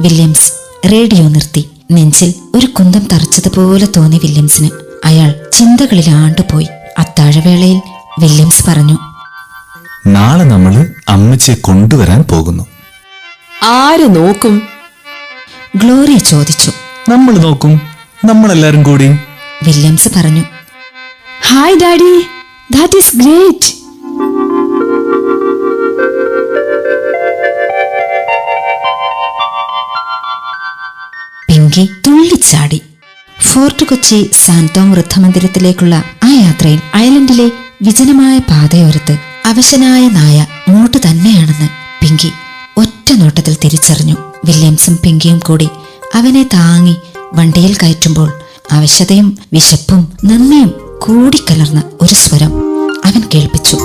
Williams radio നിർത്തി. നെഞ്ചിൽ ഒരു കുന്തം തറച്ചതുപോലെ തോന്നി വില്യംസിന്. അയാൾ ചിന്തകളിൽ ആണ്ടുപോയി. അത്താഴവേളയിൽ വില്യംസ് പറഞ്ഞു, നാളെ നമ്മള് അമ്മച്ചിയെ കൊണ്ടുവരാൻ പോകുന്നു. ആര് നോക്കും? ഗ്ലോറിയ ചോദിച്ചു. നമ്മൾ നോക്കും, നമ്മളെല്ലാരും കൂടി. വില്യംസ് പറഞ്ഞു. Hi daddy, that is great. Pinky തുള്ളിച്ചാടി. ഫോർട്ട് കൊച്ചി സാന്റോം വൃദ്ധമന്ദിരത്തിലേക്കുള്ള ആ യാത്രയിൽ ഐലൻഡിലെ വിജനമായ പാതയോരത്ത് അവശനായ നായ മോട്ട് തന്നെയാണെന്ന് പിങ്കി ഒറ്റ നോട്ടത്തിൽ തിരിച്ചറിഞ്ഞു. വില്യംസും പിങ്കിയും കൂടി അവനെ താങ്ങി വണ്ടിയിൽ കയറ്റുമ്പോൾ അവശതയും വിശപ്പും നന്ദിയും കൂടിക്കലർന്ന ഒരു സ്വരം അവൻ കേൾപ്പിച്ചു.